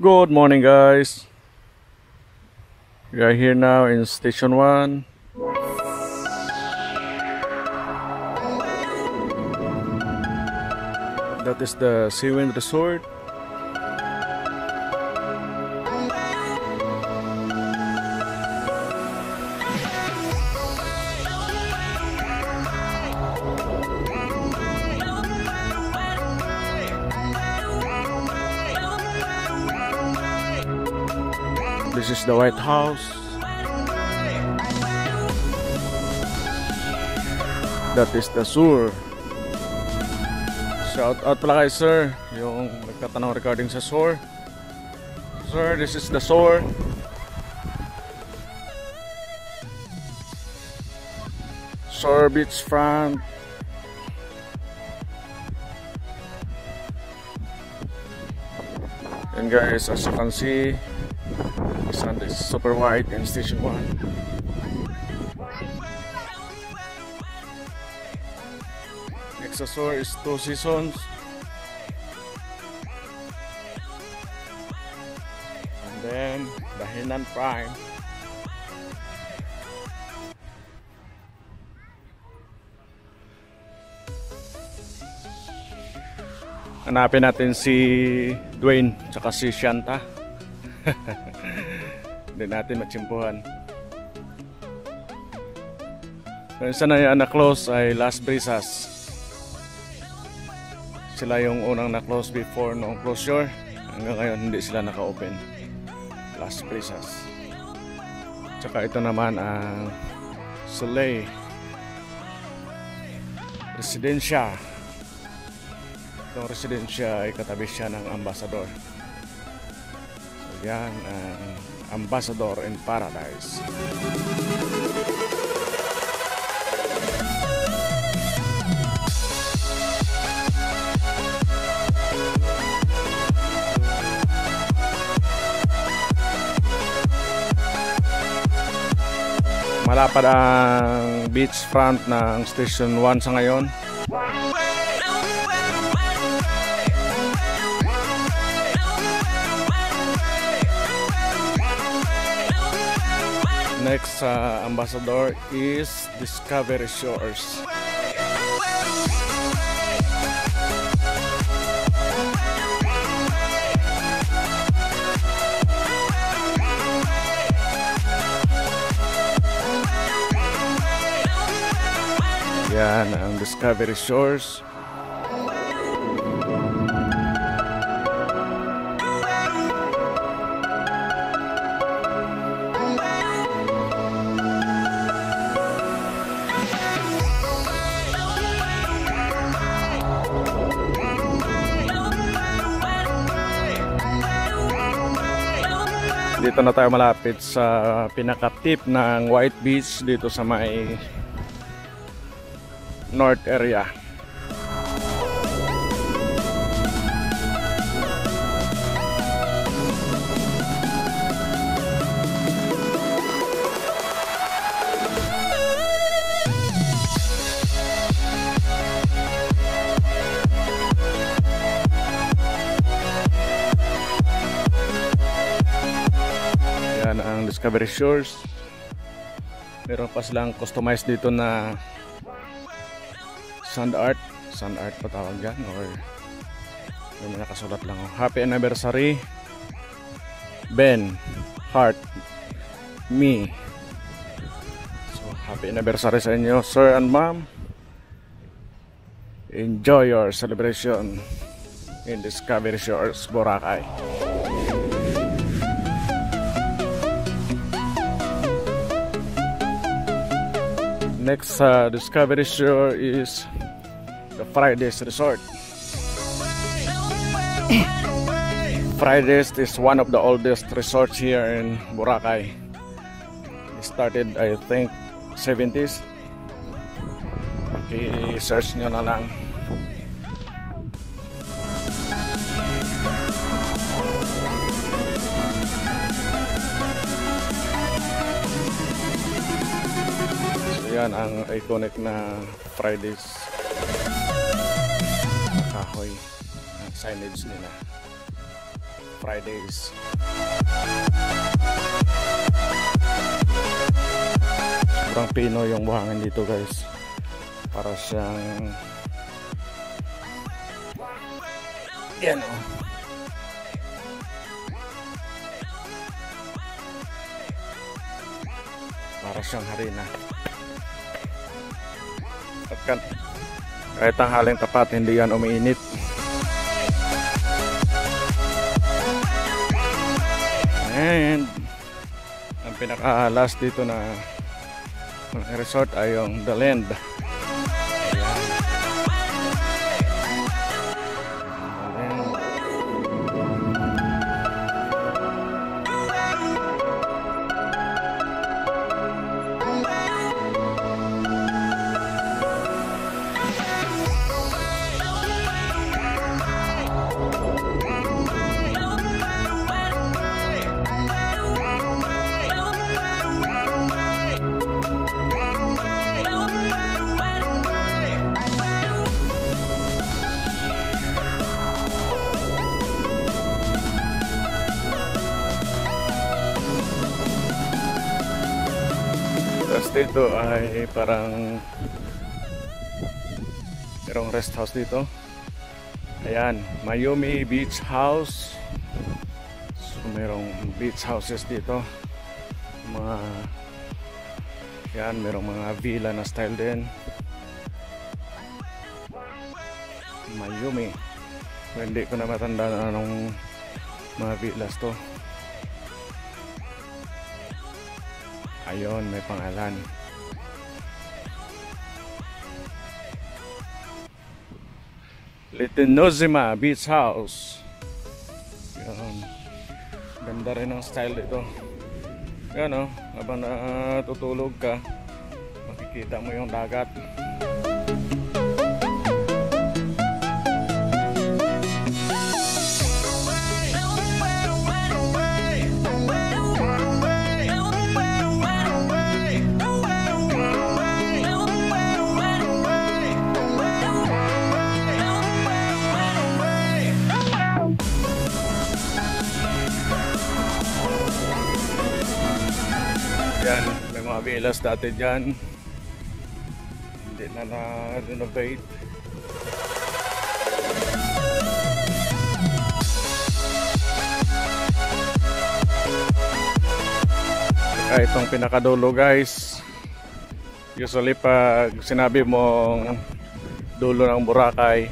Good morning, guys. We are here now in Station 1. That is the Seawind Resort. This is the White House. That is the SOAR. Shout out pala kay sir, yung nagtatanong regarding sa SOAR. Sir, this is the SOAR. SOAR beachfront. And guys, as you can see, the sun is super white in Station 1. Next sa SOAR is Two Seasons. And then the Henan Prime. Hanapin natin si Dwayne tsaka si Shanta. Hindi natin matsimpuhan. Kung isa na yung na-close ay Las Brisas. Sila yung unang na-close before noong closure. Hanggang ngayon hindi sila naka-open. Las Brisas. Tsaka ito naman ang Soleil Residencia. Itong Residencia ay katabi siya ng Ambassador. So yan ang Ambassador in Paradise. Malapad ang beachfront ng Station 1 sa ngayon. Next sa Ambassador is Discovery Shores. Yan ang Discovery Shores. Dito na tayo malapit sa pinaka-tip ng White Beach dito sa may North area. Yan ang Discovery Shores. Meron pa silang customized dito na sand art pa tawag yan, or yung nakasulat lang, happy anniversary Ben, heart, me. So happy anniversary sa inyo sir and ma'am. Enjoy your celebration in Discovery Shores, Boracay. Next Discovery Shore is the Fridays Resort. Fridays is one of the oldest resorts here in Boracay. It started, I think, 70s. Okay, search nyo na lang. Yan ang iconic na Fridays kahoy ang signage nila. Fridays. Sobrang pino yung buhangin dito guys. Para siyang yan o. Para siyang harina. At kahit ang haling tapat hindi yan umiinit. And ang pinaka-last dito na resort ay yung The Land. Dito ay parang merong rest house dito. Ayan, Mayumi Beach House. So merong beach houses dito. Yan, merong mga villa na style din. Mayumi. Hindi ko na matanda na anong mga villas to. Ayun, may pangalan. Litinozima Beach House. Yan. Ganda rin ang style dito. Yan o, habang natutulog ka, makikita mo yung dagat. Yan, may mga villas dati dyan. Hindi na na-renovate. Kaya itong pinakadulo guys. Usually pag sinabi mong dulo ng Boracay,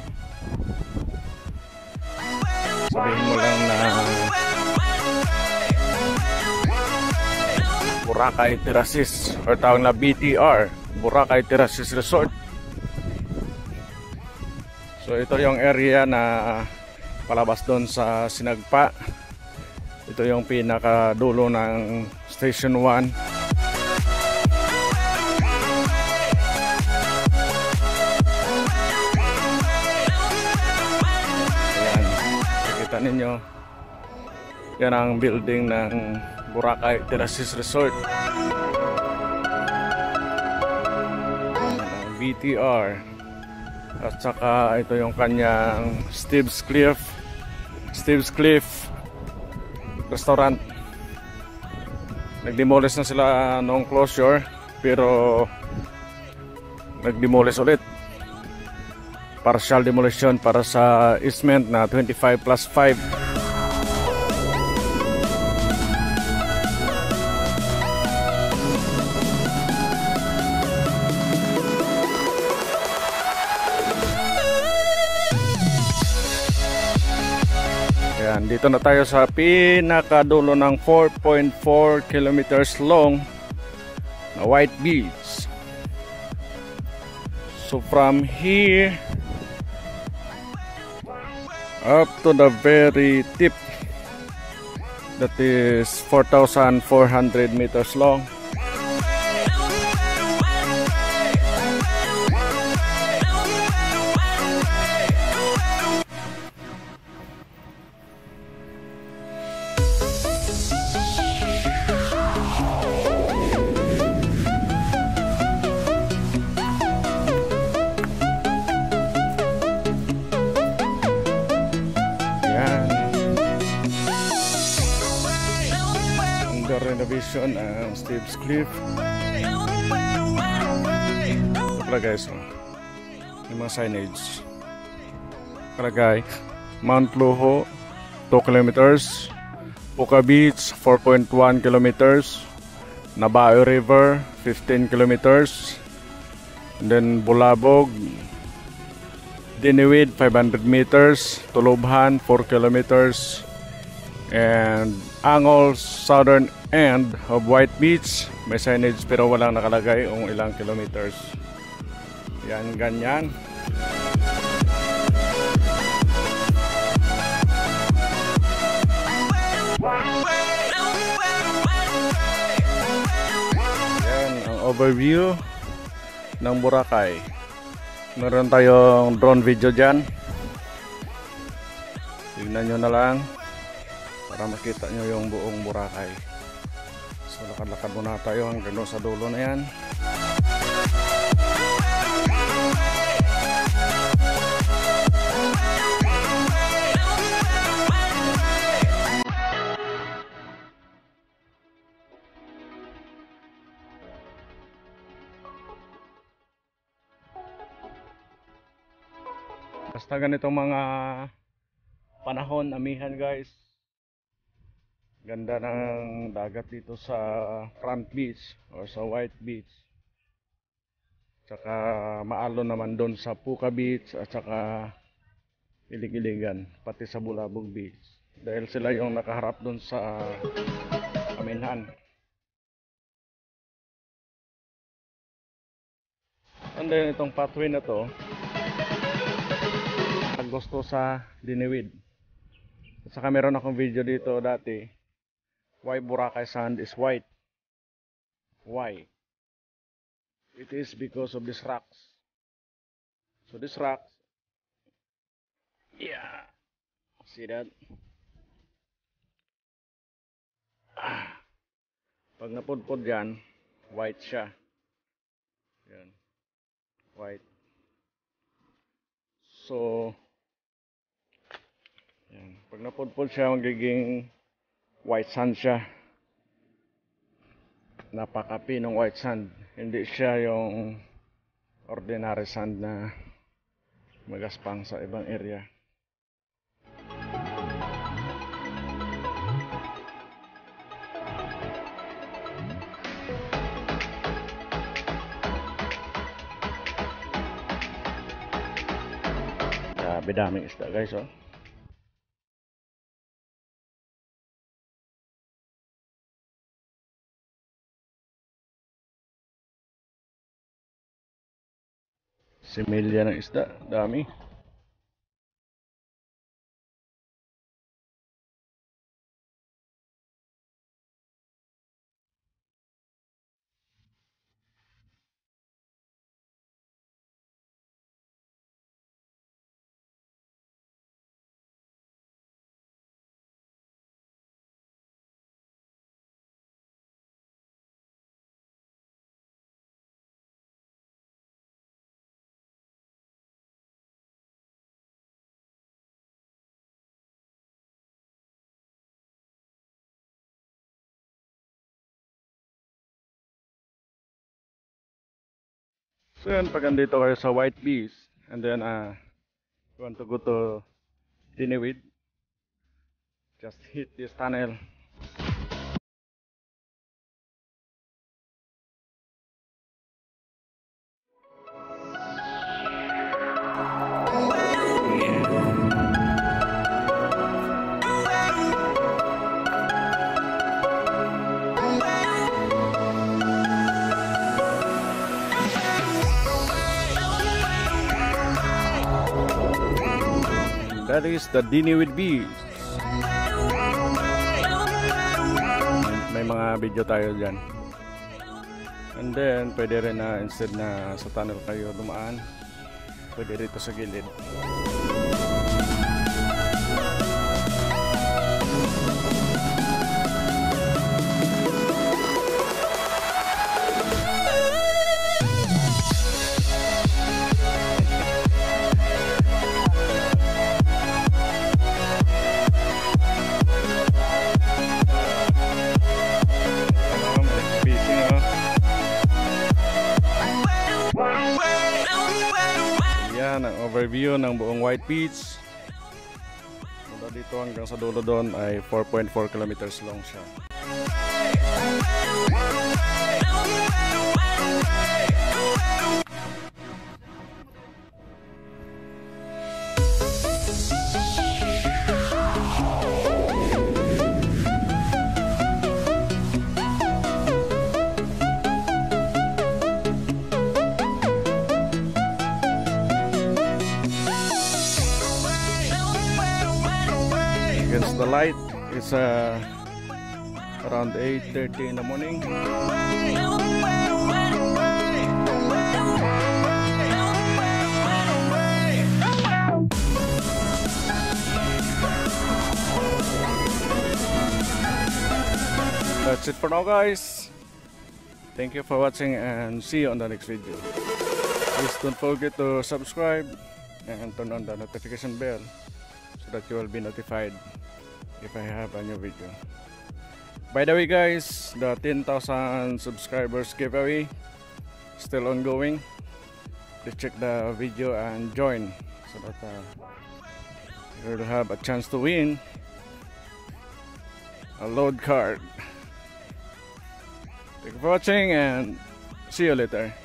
sabihin mo lang na Boracay Terraces or tawag na BTR, Boracay Terraces Resort. So ito yung area na palabas doon sa Sinagpa. Ito yung pinakadulo ng Station 1. Ayan, nakikita ninyo. Yan ang building ng Boracay Terraces Resort. BTR. At saka ito yung kanyang Steve's Cliff Restaurant. Nag-demolish na sila noong closure, pero nag-demolish ulit. Partial demolition para sa easement na 25+5. Ayan, dito na tayo sa pinakadulo ng 4.4 kilometers long na White Beach. So from here up to the very tip, that is 4,400 meters long. renovation ang Steve's Cliff. Ito pala guys, oh. Yung mga signage kalagay Mount Luho 2 kilometers, Puka Beach 4.1 kilometers, Nabayo River 15 kilometers, and then Bulabog, Diniwid 500 meters, Tulubhan 4 kilometers, and Angol southern end of White Beach. May signage pero walang nakalagay kung ilang kilometers. Yan, ganyan. Yan ang overview ng Boracay. Meron tayong drone video dyan. Tignan nyo na lang para makita nyo yung buong Boracay. So lakad-lakad muna tayo hanggang sa dulo na yan. Basta ganitong mga panahon, amihan guys. Ganda ng dagat dito sa Front Beach or sa White Beach. Tsaka maalon naman doon sa Puka Beach at tsaka Ilig-Iligan, pati sa Bulabog Beach. Dahil sila yung nakaharap doon sa amihan. And then itong pathway na to, gusto sa Diniwid. At saka meron akong video dito dati, why Boracay sand is white. Why? It is because of these rocks. So these rocks, yeah, see that? Pag napudpod yan, white siya. Yan, white. So yan. Pag napudpod siya, magiging white sand siya. Napakapi ng white sand. Hindi siya yung ordinary sand na magaspang sa ibang area. Grabe daming isda guys, oh. Similya ng isda, dami. So yan, pag andito kayo sa White Beach and then you want to go to Diniwid, just hit this tunnel. That is the Diniwid Beach. May mga video tayo dyan. And then pwede rin na instead na sa tunnel kayo dumaan, pwede rito sa gilid. overview ng buong White Beach. Mula dito hanggang sa dulo doon ay 4.4 kilometers long siya. Against the light, it's around 8:30 in the morning. That's it for now, guys. Thank you for watching and see you on the next video. Please don't forget to subscribe and turn on the notification bell so that you will be notified if I have a new video. By the way, guys, the 10,000 subscribers giveaway still ongoing. Please check the video and join so that you will have a chance to win a load card. Thank you for watching and see you later.